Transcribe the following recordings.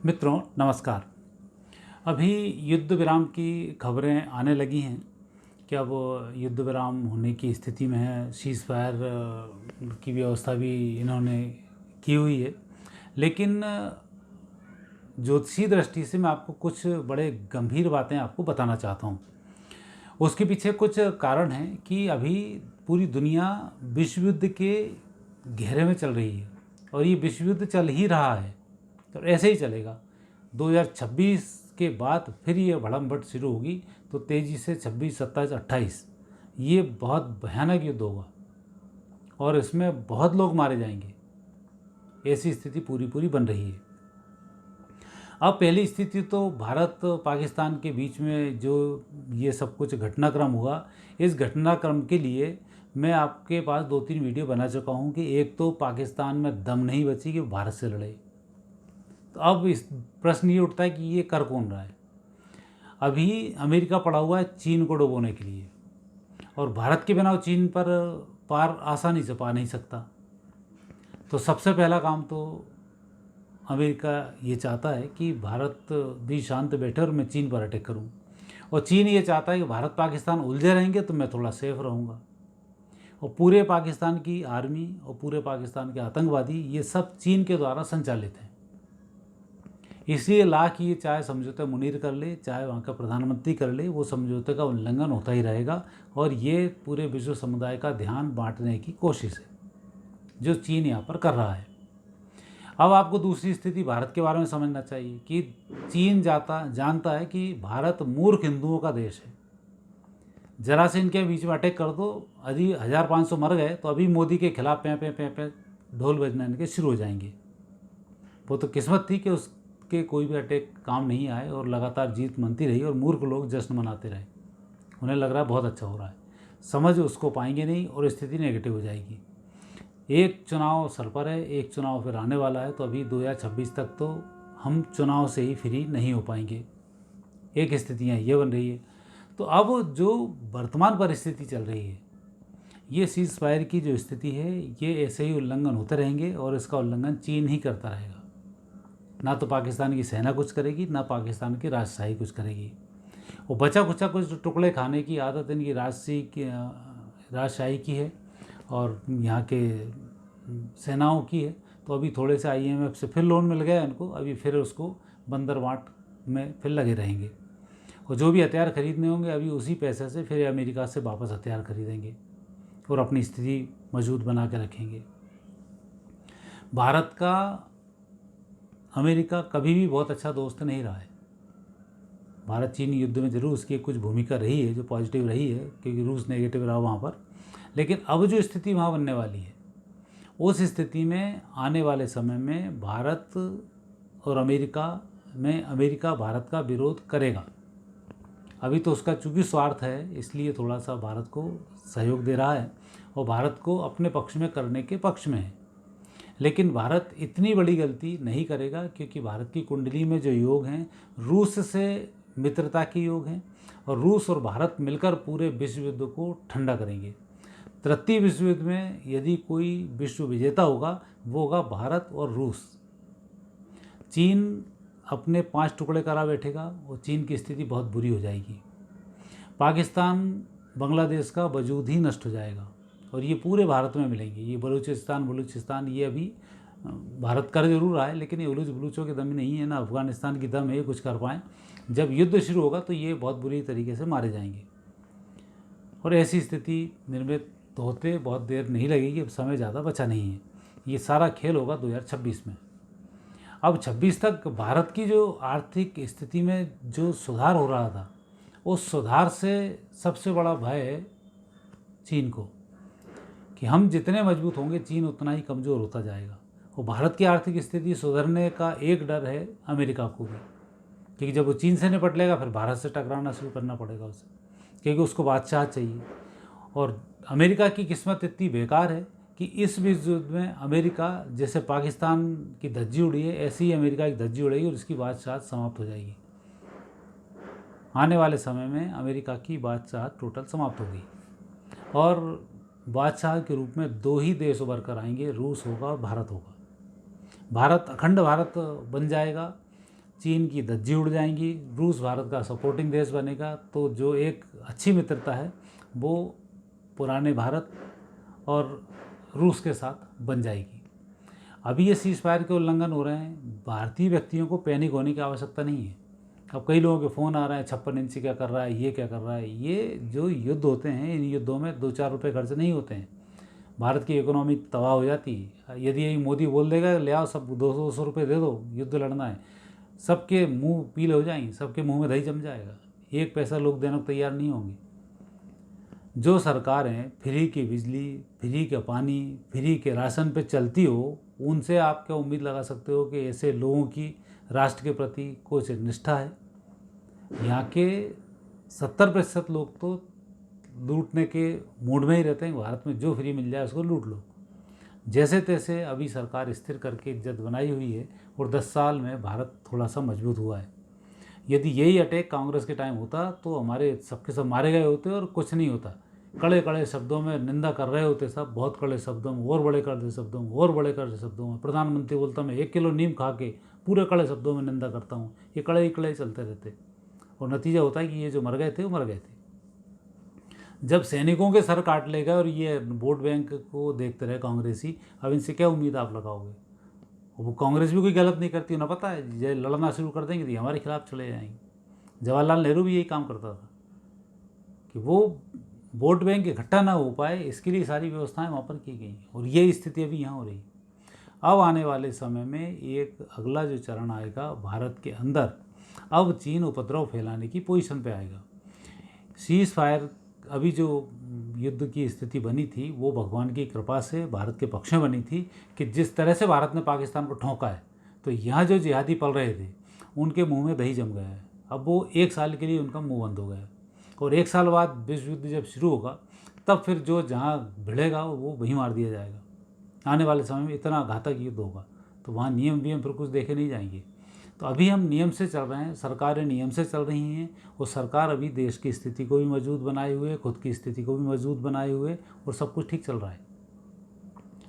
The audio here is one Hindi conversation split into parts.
मित्रों नमस्कार। अभी युद्ध विराम की खबरें आने लगी हैं कि अब युद्ध विराम होने की स्थिति में है। सीज़ फायर की व्यवस्था भी इन्होंने की हुई है, लेकिन ज्योतिषीय दृष्टि से मैं आपको कुछ बड़े गंभीर बातें आपको बताना चाहता हूँ। उसके पीछे कुछ कारण हैं कि अभी पूरी दुनिया विश्व युद्ध के घेरे में चल रही है और ये विश्व युद्ध चल ही रहा है, तो ऐसे ही चलेगा। 2026 के बाद फिर ये भड़मभट शुरू होगी, तो तेज़ी से 26, 27, 28 ये बहुत भयानक युद्ध होगा और इसमें बहुत लोग मारे जाएंगे। ऐसी स्थिति पूरी पूरी बन रही है। अब पहली स्थिति तो भारत पाकिस्तान के बीच में जो ये सब कुछ घटनाक्रम हुआ, इस घटनाक्रम के लिए मैं आपके पास 2-3 वीडियो बना चुका हूँ कि एक तो पाकिस्तान में दम नहीं बची कि भारत से लड़े। तो अब इस प्रश्न ये उठता है कि ये कर कौन रहा है। अभी अमेरिका पड़ा हुआ है चीन को डुबोने के लिए, और भारत के बिना वो चीन पर पार आसानी से पा नहीं सकता। तो सबसे पहला काम तो अमेरिका ये चाहता है कि भारत भी शांत बैठे और मैं चीन पर अटैक करूं, और चीन ये चाहता है कि भारत पाकिस्तान उलझे रहेंगे तो मैं थोड़ा सेफ रहूँगा। और पूरे पाकिस्तान की आर्मी और पूरे पाकिस्तान के आतंकवादी ये सब चीन के द्वारा संचालित हैं। इसलिए लाख ये चाहे समझौता मुनीर कर ले, चाहे वहाँ का प्रधानमंत्री कर ले, वो समझौते का उल्लंघन होता ही रहेगा। और ये पूरे विश्व समुदाय का ध्यान बांटने की कोशिश है जो चीन यहाँ पर कर रहा है। अब आपको दूसरी स्थिति भारत के बारे में समझना चाहिए कि चीन जानता है कि भारत मूर्ख हिंदुओं का देश है। जरा से इनके बीच में अटैक कर दो, अभी 1500 मर गए तो अभी मोदी के खिलाफ पे ढोल बजने इनके शुरू हो जाएंगे। वो तो किस्मत थी कि उसके कोई भी अटैक काम नहीं आए और लगातार जीत मनती रही और मूर्ख लोग जश्न मनाते रहे। उन्हें लग रहा है बहुत अच्छा हो रहा है, समझ उसको पाएंगे नहीं और स्थिति नेगेटिव हो जाएगी। एक चुनाव सर पर है, एक चुनाव फिर आने वाला है, तो अभी 2026 तक तो हम चुनाव से ही फ्री नहीं हो पाएंगे। एक स्थितियाँ ये बन रही है। तो अब जो वर्तमान परिस्थिति चल रही है, ये सीज़ फायर की जो स्थिति है, ये ऐसे ही उल्लंघन होते रहेंगे और इसका उल्लंघन चीन ही करता रहेगा। ना तो पाकिस्तान की सेना कुछ करेगी, ना पाकिस्तान की राजशाही कुछ करेगी। और बचा कुचा कुछ टुकड़े खाने की आदत इनकी राजशाही की है और यहाँ के सेनाओं की है। तो अभी थोड़े से IMF से फिर लोन मिल गया इनको, अभी फिर उसको बंदरवाट में फिर लगे रहेंगे। और जो भी हथियार खरीदने होंगे अभी उसी पैसे से फिर अमेरिका से वापस हथियार खरीदेंगे और अपनी स्थिति मजबूत बना के रखेंगे। भारत का अमेरिका कभी भी बहुत अच्छा दोस्त नहीं रहा है। भारत चीन युद्ध में ज़रूर उसकी कुछ भूमिका रही है जो पॉजिटिव रही है, क्योंकि रूस नेगेटिव रहा वहाँ पर। लेकिन अब जो स्थिति वहाँ बनने वाली है, उस स्थिति में आने वाले समय में भारत और अमेरिका भारत का विरोध करेगा। अभी तो उसका चूँकि स्वार्थ है, इसलिए थोड़ा सा भारत को सहयोग दे रहा है और भारत को अपने पक्ष में करने के पक्ष में है। लेकिन भारत इतनी बड़ी गलती नहीं करेगा, क्योंकि भारत की कुंडली में जो योग हैं रूस से मित्रता के योग हैं, और रूस और भारत मिलकर पूरे विश्व युद्ध को ठंडा करेंगे। तृतीय विश्व युद्ध में यदि कोई विश्व विजेता होगा वो होगा भारत और रूस। चीन अपने 5 टुकड़े करा बैठेगा और चीन की स्थिति बहुत बुरी हो जाएगी। पाकिस्तान बांग्लादेश का वजूद ही नष्ट हो जाएगा और ये पूरे भारत में मिलेंगे। ये बलूचिस्तान ये अभी भारत कर जरूर रहा है, लेकिन ये बलूचों के दम नहीं है, ना अफगानिस्तान की दम है कुछ कर पाएँ। जब युद्ध शुरू होगा तो ये बहुत बुरी तरीके से मारे जाएंगे और ऐसी स्थिति निर्मित होते बहुत देर नहीं लगेगी। अब समय ज़्यादा बचा नहीं है। ये सारा खेल होगा 2026 में। अब 26 तक भारत की जो आर्थिक स्थिति में जो सुधार हो रहा था, उस सुधार से सबसे बड़ा भय है चीन को, कि हम जितने मजबूत होंगे चीन उतना ही कमज़ोर होता जाएगा। और भारत की आर्थिक स्थिति सुधरने का एक डर है अमेरिका को भी, क्योंकि जब वो चीन से निपट लेगा फिर भारत से टकराना शुरू करना पड़ेगा उसे, क्योंकि उसको बादशाह चाहिए। और अमेरिका की किस्मत इतनी बेकार है कि इस विश्व युद्ध में अमेरिका जैसे पाकिस्तान की धज्जी उड़ी है, ऐसी ही अमेरिका की धज्जी उड़ेगी और उसकी बादशाहत समाप्त हो जाएगी। आने वाले समय में अमेरिका की बादशाहत टोटल समाप्त होगी और बादशाह के रूप में 2 ही देश उभर कर आएंगे, रूस होगा और भारत होगा। भारत अखंड भारत बन जाएगा चीन की धज्जी उड़ जाएंगी, रूस भारत का सपोर्टिंग देश बनेगा, तो जो एक अच्छी मित्रता है वो पुराने भारत और रूस के साथ बन जाएगी। अभी ये सीज़ फायर के उल्लंघन हो रहे हैं, भारतीय व्यक्तियों को पैनिक होने की आवश्यकता नहीं है। अब कई लोगों के फ़ोन आ रहे हैं, 56 इंची क्या कर रहा है, ये क्या कर रहा है। ये जो युद्ध होते हैं, इन युद्धों में 2-4 रुपये खर्च नहीं होते हैं, भारत की इकोनॉमी तबाह हो जाती है। यदि यही मोदी बोल देगा ले आओ सब 200-200 रुपये दे दो, युद्ध लड़ना है, सबके मुंह पीले हो जाएंगे, सबके मुंह में दही जम जाएगा, एक पैसा लोग देने को तैयार नहीं होंगे। जो सरकारें फ्री की बिजली, फ्री का पानी, फ्री के राशन पे चलती हो, उनसे आप क्या उम्मीद लगा सकते हो कि ऐसे लोगों की राष्ट्र के प्रति कुछ निष्ठा है। यहाँ के 70% लोग तो लूटने के मूड में ही रहते हैं। भारत में जो फ्री मिल जाए उसको लूट लो, जैसे तैसे अभी सरकार स्थिर करके इज्जत बनाई हुई है और 10 साल में भारत थोड़ा सा मजबूत हुआ है। यदि यही अटैक कांग्रेस के टाइम होता तो हमारे सबके सब मारे गए होते और कुछ नहीं होता। कड़े कड़े शब्दों में निंदा कर रहे होते सब, बहुत कड़े शब्दों में, और बड़े कड़े शब्दों में, और बड़े कड़े शब्दों में। प्रधानमंत्री बोलता मैं 1 किलो नीम खा के पूरे कड़े शब्दों में निंदा करता हूँ। ये कड़े ही कड़े चलते रहते और नतीजा होता है कि ये जो मर गए थे वो मर गए थे। जब सैनिकों के सर काट लेगा और ये वोट बैंक को देखते रहे कांग्रेसी, अब इनसे क्या उम्मीद आप लगाओगे। वो कांग्रेस भी कोई गलत नहीं करती, उन्हें पता है ये लड़ना शुरू कर देंगे तो ये हमारे खिलाफ चले जाएंगे। जवाहरलाल नेहरू भी यही काम करता था कि वो वोट बैंक इकट्ठा ना हो पाए, इसके लिए सारी व्यवस्थाएं वहाँ पर की गई और ये स्थिति अभी यहाँ हो रही। अब आने वाले समय में एक अगला जो चरण आएगा भारत के अंदर, अब चीन उपद्रव फैलाने की पोजीशन पे आएगा। सीज़ फायर अभी जो युद्ध की स्थिति बनी थी वो भगवान की कृपा से भारत के पक्ष में बनी थी कि जिस तरह से भारत ने पाकिस्तान को ठोंका है, तो यहाँ जो जिहादी पल रहे थे उनके मुंह में दही जम गया है। अब वो 1 साल के लिए उनका मुंह बंद हो गया और 1 साल बाद विश्व युद्ध जब शुरू होगा तब फिर जो जहाँ भिड़ेगा वो वहीं मार दिया जाएगा। आने वाले समय में इतना घातक युद्ध होगा तो वहाँ नियम वियम फिर कुछ देखे नहीं जाएंगे। तो अभी हम नियम से चल रहे हैं, सरकारें नियम से चल रही हैं और सरकार अभी देश की स्थिति को भी मजबूत बनाए हुए, खुद की स्थिति को भी मजबूत बनाए हुए, और सब कुछ ठीक चल रहा है।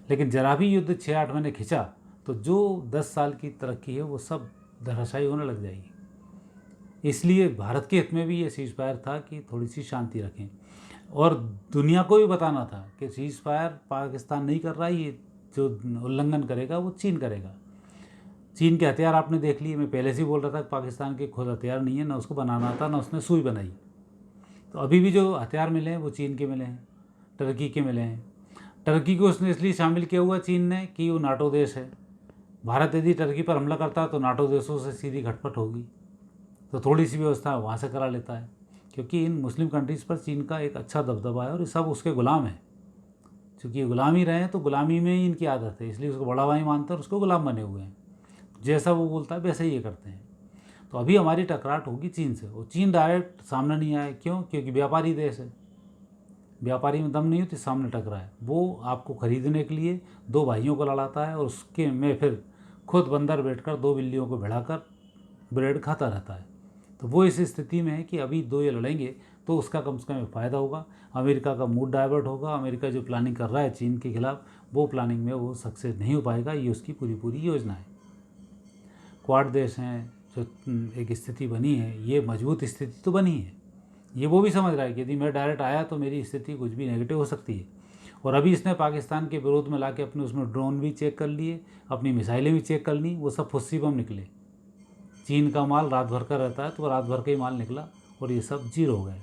लेकिन जरा भी युद्ध 6-8 महीने खिंचा तो जो 10 साल की तरक्की है वो सब धराशायी होने लग जाएगी। इसलिए भारत के हित में भी ये सीज़ फायर था कि थोड़ी सी शांति रखें और दुनिया को भी बताना था कि सीज़ फायर पाकिस्तान नहीं कर रहा है, ये जो उल्लंघन करेगा वो चीन करेगा। चीन के हथियार आपने देख लिए, मैं पहले से ही बोल रहा था कि पाकिस्तान के खुद हथियार नहीं है, ना उसको बनाना आता, ना उसने सुई बनाई। तो अभी भी जो हथियार मिले हैं वो चीन के मिले हैं, टर्की के मिले हैं। टर्की को उसने इसलिए शामिल किया हुआ चीन ने कि वो नाटो देश है। भारत यदि टर्की पर हमला करता तो नाटो देशों से सीधी खटपट होगी, तो थोड़ी सी व्यवस्था वहाँ से करा लेता है, क्योंकि इन मुस्लिम कंट्रीज़ पर चीन का एक अच्छा दबदबा है और ये सब उसके गुलाम हैं। चूँकि ये गुलाम ही रहे हैं तो गुलामी में ही इनकी आदत है, इसलिए उसको बड़ा भाई मानते हैं और उसको गुलाम बने हुए हैं। जैसा वो बोलता है वैसे ही ये करते हैं। तो अभी हमारी टकराट होगी चीन से, और चीन डायरेक्ट सामने नहीं आए। क्यों? क्योंकि व्यापारी देश है, व्यापारी में दम नहीं होती, सामने टकरा है। वो आपको खरीदने के लिए 2 भाइयों को लड़ाता है और उसके में फिर खुद बंदर बैठकर 2 बिल्लियों को भिड़ाकर ब्रेड खाता रहता है। तो वो इस स्थिति में है कि अभी 2 ये लड़ेंगे तो उसका कम से कम फ़ायदा होगा, अमेरिका का मूड डाइवर्ट होगा। अमेरिका जो प्लानिंग कर रहा है चीन के खिलाफ, वो प्लानिंग में वो सक्सेस नहीं हो पाएगा। ये उसकी पूरी योजना है। क्वाड देश हैं, जो एक स्थिति बनी है, ये मजबूत स्थिति तो बनी है। ये वो भी समझ रहा है कि यदि मैं डायरेक्ट आया तो मेरी स्थिति कुछ भी नेगेटिव हो सकती है। और अभी इसने पाकिस्तान के विरोध में लाके अपने उसमें ड्रोन भी चेक कर लिए, अपनी मिसाइलें भी चेक कर ली, वो सब फुस्सी बम निकले। चीन का माल रात भर का रहता है तो रात भर का ही माल निकला और ये सब जीरो हो गए।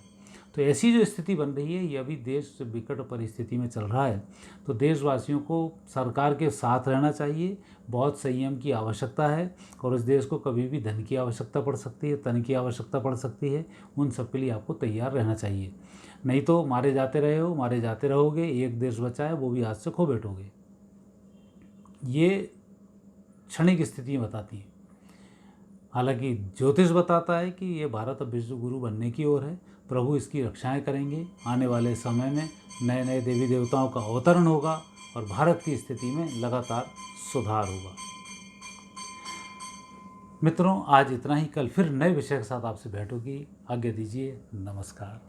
तो ऐसी जो स्थिति बन रही है, ये अभी देश विकट परिस्थिति में चल रहा है। तो देशवासियों को सरकार के साथ रहना चाहिए, बहुत संयम की आवश्यकता है। और इस देश को कभी भी धन की आवश्यकता पड़ सकती है, तन की आवश्यकता पड़ सकती है, उन सब के लिए आपको तैयार रहना चाहिए। नहीं तो मारे जाते रहोगे, एक देश बचा है वो भी हाथ से खो बैठोगे। ये क्षणिक स्थितियाँ बताती हैं। हालांकि ज्योतिष बताता है कि ये भारत अब विश्व गुरु बनने की ओर है। प्रभु इसकी रक्षाएं करेंगे। आने वाले समय में नए नए देवी देवताओं का अवतरण होगा और भारत की स्थिति में लगातार सुधार होगा। मित्रों, आज इतना ही। कल फिर नए विषय के साथ आपसे भेंट होगी। आज्ञा दीजिए। नमस्कार।